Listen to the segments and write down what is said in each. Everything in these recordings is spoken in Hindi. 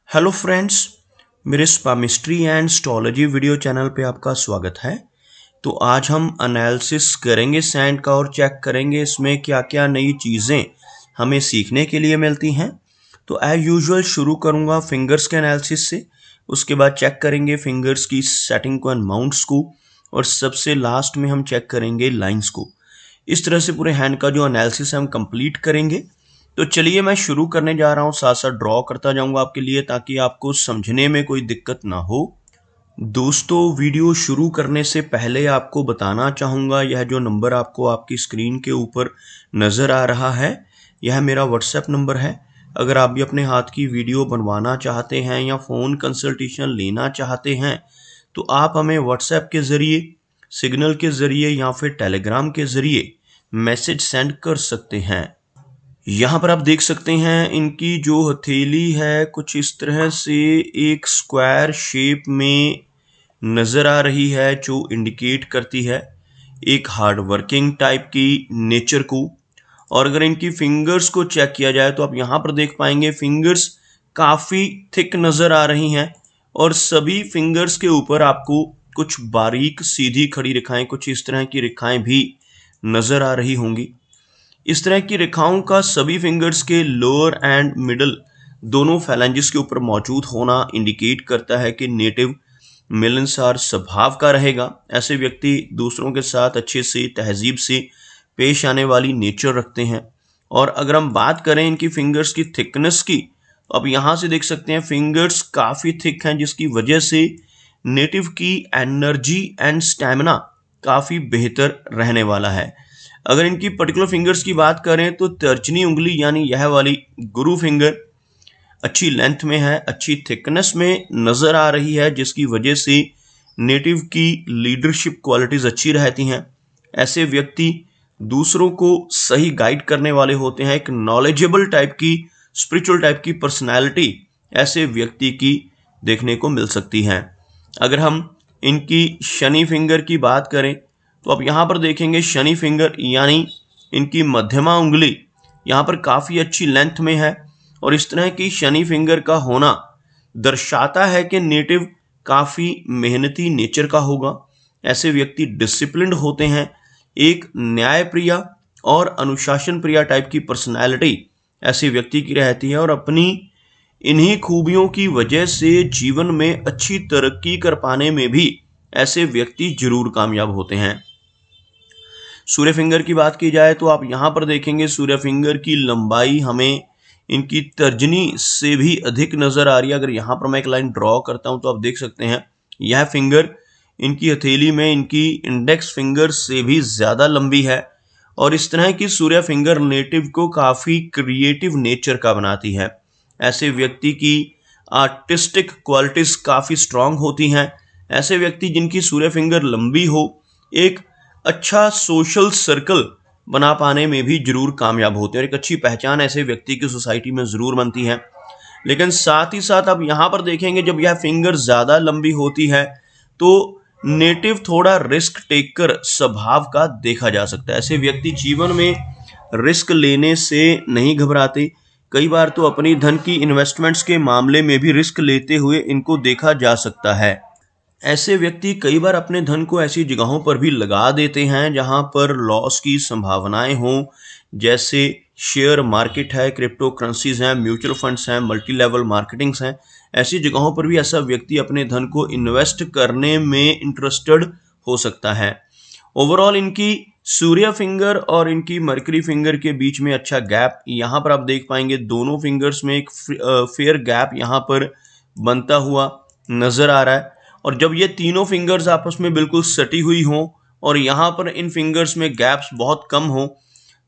हेलो फ्रेंड्स, मेरे स्पामिस्ट्री एंड एस्ट्रोलॉजी वीडियो चैनल पे आपका स्वागत है। तो आज हम एनालिसिस करेंगे सैंड का और चेक करेंगे इसमें क्या क्या नई चीज़ें हमें सीखने के लिए मिलती हैं। तो एज यूजुअल शुरू करूँगा फिंगर्स के एनालिसिस से, उसके बाद चेक करेंगे फिंगर्स की सेटिंग को एंड माउंट्स को, और सबसे लास्ट में हम चेक करेंगे लाइंस को। इस तरह से पूरे हैंड का जो एनालिसिस है हम कंप्लीट करेंगे। तो चलिए मैं शुरू करने जा रहा हूँ, साथ साथ ड्रॉ करता जाऊंगा आपके लिए ताकि आपको समझने में कोई दिक्कत ना हो। दोस्तों, वीडियो शुरू करने से पहले आपको बताना चाहूँगा, यह जो नंबर आपको आपकी स्क्रीन के ऊपर नज़र आ रहा है, यह मेरा व्हाट्सएप नंबर है। अगर आप भी अपने हाथ की वीडियो बनवाना चाहते हैं या फ़ोन कंसल्टेशन लेना चाहते हैं तो आप हमें व्हाट्सएप के ज़रिए, सिग्नल के ज़रिए या फिर टेलीग्राम के ज़रिए मैसेज सेंड कर सकते हैं। यहाँ पर आप देख सकते हैं इनकी जो हथेली है कुछ इस तरह से एक स्क्वायर शेप में नज़र आ रही है, जो इंडिकेट करती है एक हार्ड वर्किंग टाइप की नेचर को। और अगर इनकी फिंगर्स को चेक किया जाए तो आप यहाँ पर देख पाएंगे फिंगर्स काफ़ी थिक नज़र आ रही हैं, और सभी फिंगर्स के ऊपर आपको कुछ बारीक सीधी खड़ी रेखाएं, कुछ इस तरह की रेखाएं भी नज़र आ रही होंगी। इस तरह की रेखाओं का सभी फिंगर्स के लोअर एंड मिडल दोनों फैलेंजेस के ऊपर मौजूद होना इंडिकेट करता है कि नेटिव मिलनसार स्वभाव का रहेगा। ऐसे व्यक्ति दूसरों के साथ अच्छे से तहजीब से पेश आने वाली नेचर रखते हैं। और अगर हम बात करें इनकी फिंगर्स की थिकनेस की, तो अब यहाँ से देख सकते हैं फिंगर्स काफ़ी थिक हैं, जिसकी वजह से नेटिव की एनर्जी एंड स्टैमिना काफ़ी बेहतर रहने वाला है। अगर इनकी पर्टिकुलर फिंगर्स की बात करें तो तर्जनी उंगली यानी यह वाली गुरु फिंगर अच्छी लेंथ में है, अच्छी थिकनेस में नज़र आ रही है, जिसकी वजह से नेटिव की लीडरशिप क्वालिटीज़ अच्छी रहती हैं। ऐसे व्यक्ति दूसरों को सही गाइड करने वाले होते हैं। एक नॉलेजेबल टाइप की, स्पिरिचुअल टाइप की पर्सनैलिटी ऐसे व्यक्ति की देखने को मिल सकती है। अगर हम इनकी शनि फिंगर की बात करें तो आप यहाँ पर देखेंगे शनि फिंगर यानी इनकी मध्यमा उंगली यहाँ पर काफ़ी अच्छी लेंथ में है, और इस तरह की शनि फिंगर का होना दर्शाता है कि नेटिव काफ़ी मेहनती नेचर का होगा। ऐसे व्यक्ति डिसिप्लिन्ड होते हैं, एक न्यायप्रिय और अनुशासन प्रिय टाइप की पर्सनैलिटी ऐसे व्यक्ति की रहती है, और अपनी इन्हीं खूबियों की वजह से जीवन में अच्छी तरक्की कर पाने में भी ऐसे व्यक्ति जरूर कामयाब होते हैं। सूर्य फिंगर की बात की जाए तो आप यहाँ पर देखेंगे सूर्य फिंगर की लंबाई हमें इनकी तर्जनी से भी अधिक नज़र आ रही है। अगर यहाँ पर मैं एक लाइन ड्रॉ करता हूँ तो आप देख सकते हैं यह फिंगर इनकी हथेली में इनकी इंडेक्स फिंगर से भी ज़्यादा लंबी है, और इस तरह की सूर्य फिंगर नेटिव को काफ़ी क्रिएटिव नेचर का बनाती है। ऐसे व्यक्ति की आर्टिस्टिक क्वालिटीज़ काफ़ी स्ट्रांग होती हैं। ऐसे व्यक्ति जिनकी सूर्य फिंगर लंबी हो, एक अच्छा सोशल सर्कल बना पाने में भी जरूर कामयाब होते हैं, और एक अच्छी पहचान ऐसे व्यक्ति की सोसाइटी में ज़रूर बनती है। लेकिन साथ ही साथ आप यहाँ पर देखेंगे जब यह फिंगर ज़्यादा लंबी होती है तो नेटिव थोड़ा रिस्क टेकर स्वभाव का देखा जा सकता है। ऐसे व्यक्ति जीवन में रिस्क लेने से नहीं घबराते। कई बार तो अपनी धन की इन्वेस्टमेंट्स के मामले में भी रिस्क लेते हुए इनको देखा जा सकता है। ऐसे व्यक्ति कई बार अपने धन को ऐसी जगहों पर भी लगा देते हैं जहां पर लॉस की संभावनाएं हों, जैसे शेयर मार्केट है, क्रिप्टो करेंसीज हैं, म्यूचुअल फंड्स हैं, मल्टी लेवल मार्केटिंग्स हैं। ऐसी जगहों पर भी ऐसा व्यक्ति अपने धन को इन्वेस्ट करने में इंटरेस्टेड हो सकता है। ओवरऑल इनकी सूर्य फिंगर और इनकी मरकरी फिंगर के बीच में अच्छा गैप यहाँ पर आप देख पाएंगे। दोनों फिंगर्स में एक फेयर गैप यहाँ पर बनता हुआ नजर आ रहा है, और जब ये तीनों फिंगर्स आपस में बिल्कुल सटी हुई हों और यहाँ पर इन फिंगर्स में गैप्स बहुत कम हों,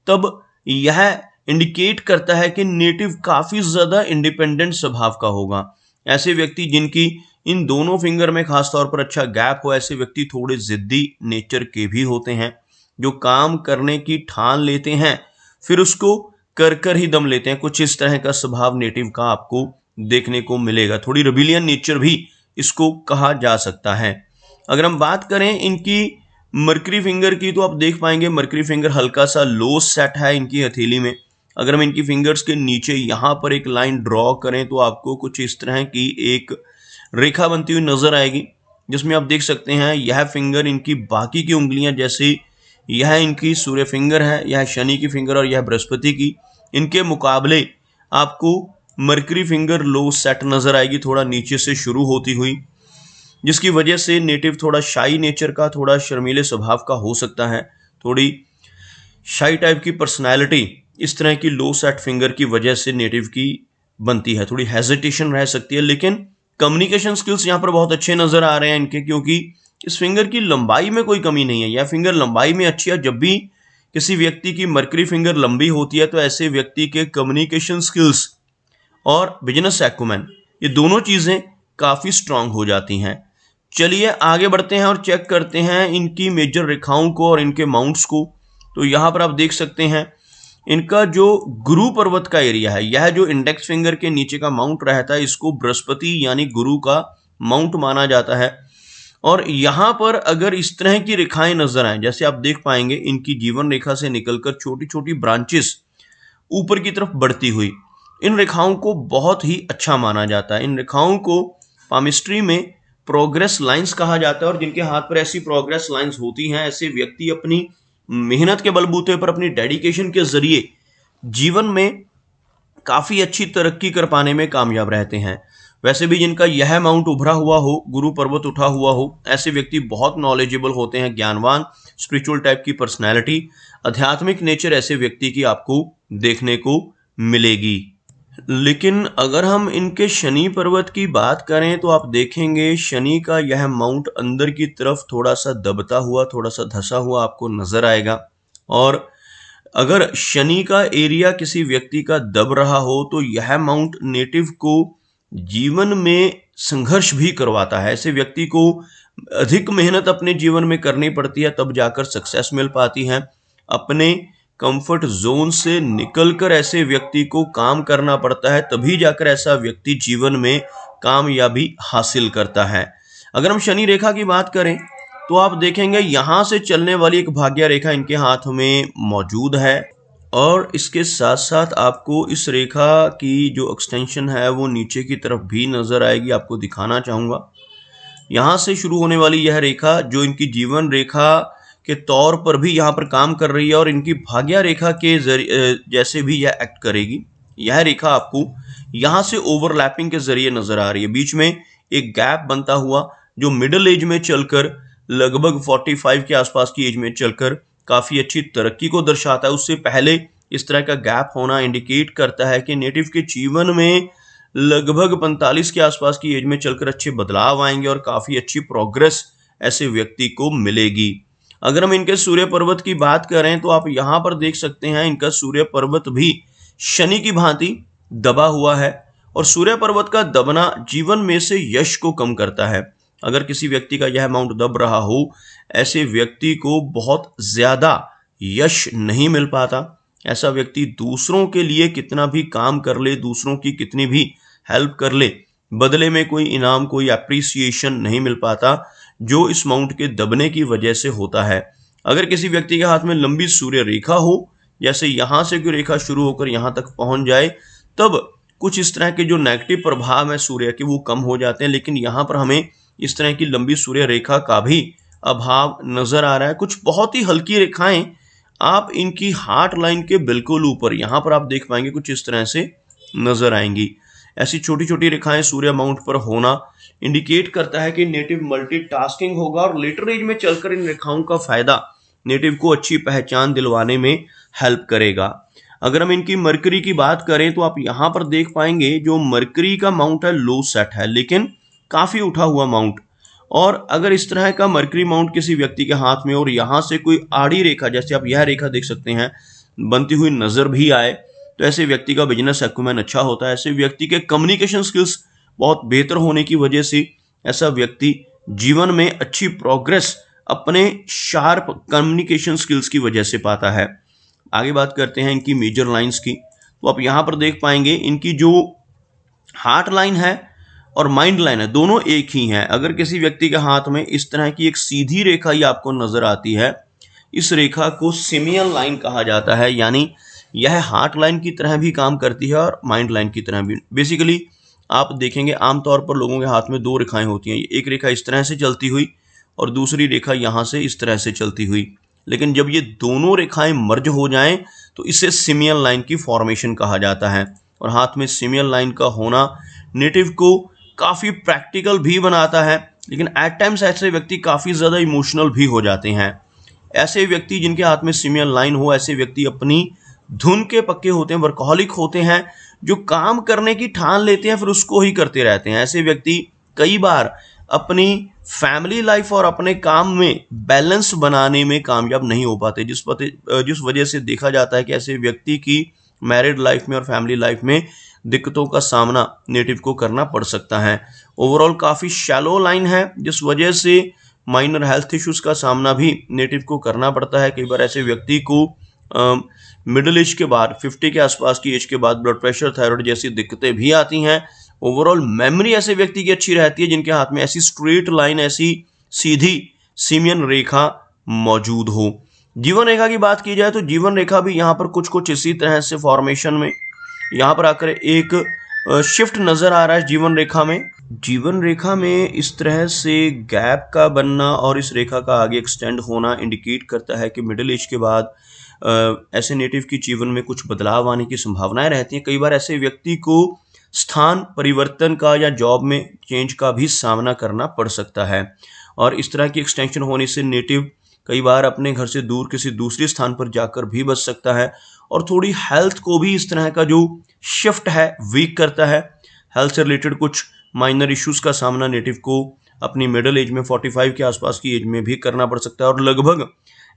तब यह इंडिकेट करता है कि नेटिव काफ़ी ज़्यादा इंडिपेंडेंट स्वभाव का होगा। ऐसे व्यक्ति जिनकी इन दोनों फिंगर में खासतौर पर अच्छा गैप हो, ऐसे व्यक्ति थोड़े ज़िद्दी नेचर के भी होते हैं, जो काम करने की ठान लेते हैं फिर उसको कर कर ही दम लेते हैं। कुछ इस तरह का स्वभाव नेटिव का आपको देखने को मिलेगा। थोड़ी रेबिलियन नेचर भी इसको कहा जा सकता है। अगर हम बात करें इनकी मरकरी फिंगर की तो आप देख पाएंगे मरकरी फिंगर हल्का सा लो सेट है इनकी हथेली में, अगर हम इनकी फिंगर्स के नीचे यहाँ पर एक लाइन ड्रॉ करें तो आपको कुछ इस तरह की एक रेखा बनती हुई नजर आएगी, जिसमें आप देख सकते हैं यह फिंगर इनकी बाकी की उंगलियां, जैसे यह इनकी सूर्य फिंगर है, यह शनि की फिंगर और यह बृहस्पति की, इनके मुकाबले आपको मरकरी फिंगर लो सेट नजर आएगी, थोड़ा नीचे से शुरू होती हुई, जिसकी वजह से नेटिव थोड़ा शाई नेचर का, थोड़ा शर्मीले स्वभाव का हो सकता है। थोड़ी शाई टाइप की पर्सनैलिटी इस तरह की लो सेट फिंगर की वजह से नेटिव की बनती है, थोड़ी हेजिटेशन रह सकती है। लेकिन कम्युनिकेशन स्किल्स यहाँ पर बहुत अच्छे नजर आ रहे हैं इनके, क्योंकि इस फिंगर की लंबाई में कोई कमी नहीं है। यह फिंगर लंबाई में अच्छी है। जब भी किसी व्यक्ति की मरकरी फिंगर लंबी होती है तो ऐसे व्यक्ति के कम्युनिकेशन स्किल्स और बिजनेस एक्यूमेन, ये दोनों चीजें काफी स्ट्रांग हो जाती हैं। चलिए आगे बढ़ते हैं और चेक करते हैं इनकी मेजर रेखाओं को और इनके माउंट्स को। तो यहाँ पर आप देख सकते हैं इनका जो गुरु पर्वत का एरिया है, यह जो इंडेक्स फिंगर के नीचे का माउंट रहता है, इसको बृहस्पति यानी गुरु का माउंट माना जाता है। और यहाँ पर अगर इस तरह की रेखाएं नजर आए, जैसे आप देख पाएंगे इनकी जीवन रेखा से निकलकर छोटी छोटी ब्रांचेस ऊपर की तरफ बढ़ती हुई, इन रेखाओं को बहुत ही अच्छा माना जाता है। इन रेखाओं को पामिस्ट्री में प्रोग्रेस लाइंस कहा जाता है, और जिनके हाथ पर ऐसी प्रोग्रेस लाइंस होती हैं, ऐसे व्यक्ति अपनी मेहनत के बलबूते पर, अपनी डेडिकेशन के जरिए जीवन में काफी अच्छी तरक्की कर पाने में कामयाब रहते हैं। वैसे भी जिनका यह माउंट उभरा हुआ हो, गुरु पर्वत उठा हुआ हो, ऐसे व्यक्ति बहुत नॉलेजेबल होते हैं, ज्ञानवान, स्पिरिचुअल टाइप की पर्सनैलिटी, आध्यात्मिक नेचर ऐसे व्यक्ति की आपको देखने को मिलेगी। लेकिन अगर हम इनके शनि पर्वत की बात करें तो आप देखेंगे शनि का यह माउंट अंदर की तरफ थोड़ा सा दबता हुआ, थोड़ा सा धसा हुआ आपको नजर आएगा। और अगर शनि का एरिया किसी व्यक्ति का दब रहा हो तो यह माउंट नेटिव को जीवन में संघर्ष भी करवाता है। ऐसे व्यक्ति को अधिक मेहनत अपने जीवन में करनी पड़ती है, तब जाकर सक्सेस मिल पाती है। अपने कंफर्ट जोन से निकलकर ऐसे व्यक्ति को काम करना पड़ता है, तभी जाकर ऐसा व्यक्ति जीवन में कामयाबी हासिल करता है। अगर हम शनि रेखा की बात करें तो आप देखेंगे यहां से चलने वाली एक भाग्य रेखा इनके हाथ में मौजूद है, और इसके साथ साथ आपको इस रेखा की जो एक्सटेंशन है वो नीचे की तरफ भी नजर आएगी। आपको दिखाना चाहूंगा, यहां से शुरू होने वाली यह रेखा जो इनकी जीवन रेखा के तौर पर भी यहाँ पर काम कर रही है, और इनकी भाग्य रेखा के जैसे भी यह एक्ट करेगी। यह रेखा आपको यहाँ से ओवरलैपिंग के जरिए नजर आ रही है, बीच में एक गैप बनता हुआ जो मिडिल एज में चलकर लगभग 45 के आसपास की एज में चलकर काफी अच्छी तरक्की को दर्शाता है। उससे पहले इस तरह का गैप होना इंडिकेट करता है कि नेटिव के जीवन में लगभग 45 के आसपास की एज में चलकर अच्छे बदलाव आएंगे और काफी अच्छी प्रोग्रेस ऐसे व्यक्ति को मिलेगी। अगर हम इनके सूर्य पर्वत की बात करें तो आप यहां पर देख सकते हैं इनका सूर्य पर्वत भी शनि की भांति दबा हुआ है, और सूर्य पर्वत का दबना जीवन में से यश को कम करता है। अगर किसी व्यक्ति का यह माउंट दब रहा हो, ऐसे व्यक्ति को बहुत ज्यादा यश नहीं मिल पाता। ऐसा व्यक्ति दूसरों के लिए कितना भी काम कर ले, दूसरों की कितनी भी हेल्प कर ले, बदले में कोई इनाम, कोई एप्रिसिएशन नहीं मिल पाता, जो इस माउंट के दबने की वजह से होता है। अगर किसी व्यक्ति के हाथ में लंबी सूर्य रेखा हो, जैसे यहां से कोई रेखा शुरू होकर यहां तक पहुंच जाए, तब कुछ इस तरह के जो नेगेटिव प्रभाव है सूर्य के वो कम हो जाते हैं। लेकिन यहाँ पर हमें इस तरह की लंबी सूर्य रेखा का भी अभाव नजर आ रहा है। कुछ बहुत ही हल्की रेखाएं आप इनकी हार्ट लाइन के बिल्कुल ऊपर यहाँ पर आप देख पाएंगे कुछ इस तरह से नजर आएंगी। ऐसी छोटी छोटी रेखाएं सूर्य माउंट पर होना इंडिकेट करता है कि नेटिव मल्टीटास्किंग होगा, और लेटर एज में चलकर इन रेखाओं का फायदा नेटिव को अच्छी पहचान दिलवाने में हेल्प करेगा। अगर हम इनकी मरकरी की बात करें तो आप यहां पर देख पाएंगे जो मरकरी का माउंट है लो सेट है, लेकिन काफी उठा हुआ माउंट। और अगर इस तरह का मरकरी माउंट किसी व्यक्ति के हाथ में और यहां से कोई आड़ी रेखा, जैसे आप यह रेखा देख सकते हैं, बनती हुई नजर भी आए, तो ऐसे व्यक्ति का बिजनेस एक्यूमेन अच्छा होता है। ऐसे व्यक्ति के कम्युनिकेशन स्किल्स बहुत बेहतर होने की वजह से ऐसा व्यक्ति जीवन में अच्छी प्रोग्रेस अपने शार्प कम्युनिकेशन स्किल्स की वजह से पाता है। आगे बात करते हैं इनकी मेजर लाइंस की, तो आप यहां पर देख पाएंगे इनकी जो हार्ट लाइन है और माइंड लाइन है, दोनों एक ही हैं। अगर किसी व्यक्ति के हाथ में इस तरह की एक सीधी रेखा ही आपको नजर आती है, इस रेखा को सिमियन लाइन कहा जाता है, यानी यह हार्ट लाइन की तरह भी काम करती है और माइंड लाइन की तरह भी। बेसिकली आप देखेंगे आमतौर पर लोगों के हाथ में दो रेखाएं होती हैं, एक रेखा इस तरह से चलती हुई और दूसरी रेखा यहाँ से इस तरह से चलती हुई। लेकिन जब ये दोनों रेखाएं मर्ज हो जाएं तो इसे सिमियन लाइन की फॉर्मेशन कहा जाता है। और हाथ में सिमियन लाइन का होना नेटिव को काफ़ी प्रैक्टिकल भी बनाता है, लेकिन एट टाइम्स ऐसे व्यक्ति काफ़ी ज़्यादा इमोशनल भी हो जाते हैं। ऐसे व्यक्ति जिनके हाथ में सिमियन लाइन हो, ऐसे व्यक्ति अपनी धुन के पक्के होते हैं, वर्कहॉलिक होते हैं, जो काम करने की ठान लेते हैं फिर उसको ही करते रहते हैं। ऐसे व्यक्ति कई बार अपनी फैमिली लाइफ और अपने काम में बैलेंस बनाने में कामयाब नहीं हो पाते, जिस वजह से देखा जाता है कि ऐसे व्यक्ति की मैरिड लाइफ में और फैमिली लाइफ में दिक्कतों का सामना नेटिव को करना पड़ सकता है। ओवरऑल काफ़ी शैलो लाइन है, जिस वजह से माइनर हेल्थ इश्यूज़ का सामना भी नेटिव को करना पड़ता है। कई बार ऐसे व्यक्ति को मिडिल एज के बाद 50 के आसपास की एज के बाद ब्लड प्रेशर, थायराइड जैसी दिक्कतें भी आती हैं। ओवरऑल मेमोरी ऐसे व्यक्ति की अच्छी रहती है जिनके हाथ में ऐसी स्ट्रेट लाइन, ऐसी सीधी सिमियन रेखा मौजूद हो। जीवन रेखा की बात की जाए तो जीवन रेखा भी यहाँ पर कुछ इसी तरह से फॉर्मेशन में यहाँ पर आकर एक शिफ्ट नजर आ रहा है। जीवन रेखा में इस तरह से गैप का बनना और इस रेखा का आगे एक्सटेंड होना इंडिकेट करता है कि मिडिल एज के बाद ऐसे नेटिव की जीवन में कुछ बदलाव आने की संभावनाएं रहती हैं। कई बार ऐसे व्यक्ति को स्थान परिवर्तन का या जॉब में चेंज का भी सामना करना पड़ सकता है। और इस तरह की एक्सटेंशन होने से नेटिव कई बार अपने घर से दूर किसी दूसरे स्थान पर जाकर भी बच सकता है और थोड़ी हेल्थ को भी इस तरह का जो शिफ्ट है वीक करता है। हेल्थ से रिलेटेड कुछ माइनर इश्यूज़ का सामना नेटिव को अपनी मिडिल एज में 45 के आसपास की एज में भी करना पड़ सकता है। और लगभग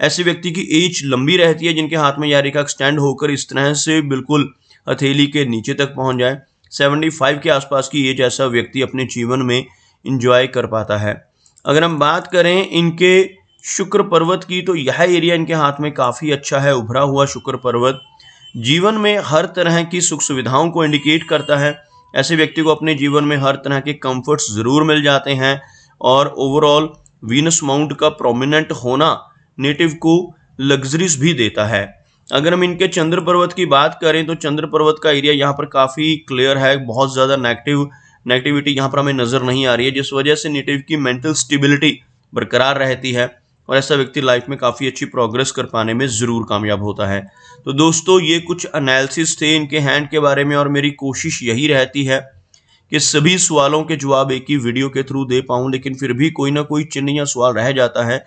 ऐसे व्यक्ति की एज लंबी रहती है जिनके हाथ में यह रेखा एक्सटेंड होकर इस तरह से बिल्कुल हथेली के नीचे तक पहुंच जाए। 75 के आसपास की एज ऐसा व्यक्ति अपने जीवन में इंजॉय कर पाता है। अगर हम बात करें इनके शुक्र पर्वत की तो यह एरिया इनके हाथ में काफ़ी अच्छा है। उभरा हुआ शुक्र पर्वत जीवन में हर तरह की सुख सुविधाओं को इंडिकेट करता है। ऐसे व्यक्ति को अपने जीवन में हर तरह के कंफर्ट्स ज़रूर मिल जाते हैं और ओवरऑल वीनस माउंट का प्रोमिनेंट होना नेटिव को लग्जरीज भी देता है। अगर हम इनके चंद्र पर्वत की बात करें तो चंद्र पर्वत का एरिया यहाँ पर काफ़ी क्लियर है, बहुत ज़्यादा नेगेटिविटी यहाँ पर हमें नज़र नहीं आ रही है, जिस वजह से नेटिव की मेंटल स्टेबिलिटी बरकरार रहती है और ऐसा व्यक्ति लाइफ में काफ़ी अच्छी प्रोग्रेस कर पाने में ज़रूर कामयाब होता है। तो दोस्तों ये कुछ एनालिसिस थे इनके हैंड के बारे में और मेरी कोशिश यही रहती है कि सभी सवालों के जवाब एक ही वीडियो के थ्रू दे पाऊँ, लेकिन फिर भी कोई ना कोई चिन्ह या सवाल रह जाता है।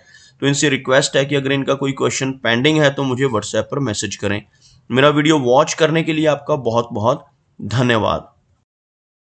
तो इनसे रिक्वेस्ट है कि अगर इनका कोई क्वेश्चन पेंडिंग है तो मुझे व्हाट्सएप पर मैसेज करें। मेरा वीडियो वॉच करने के लिए आपका बहुत बहुत धन्यवाद।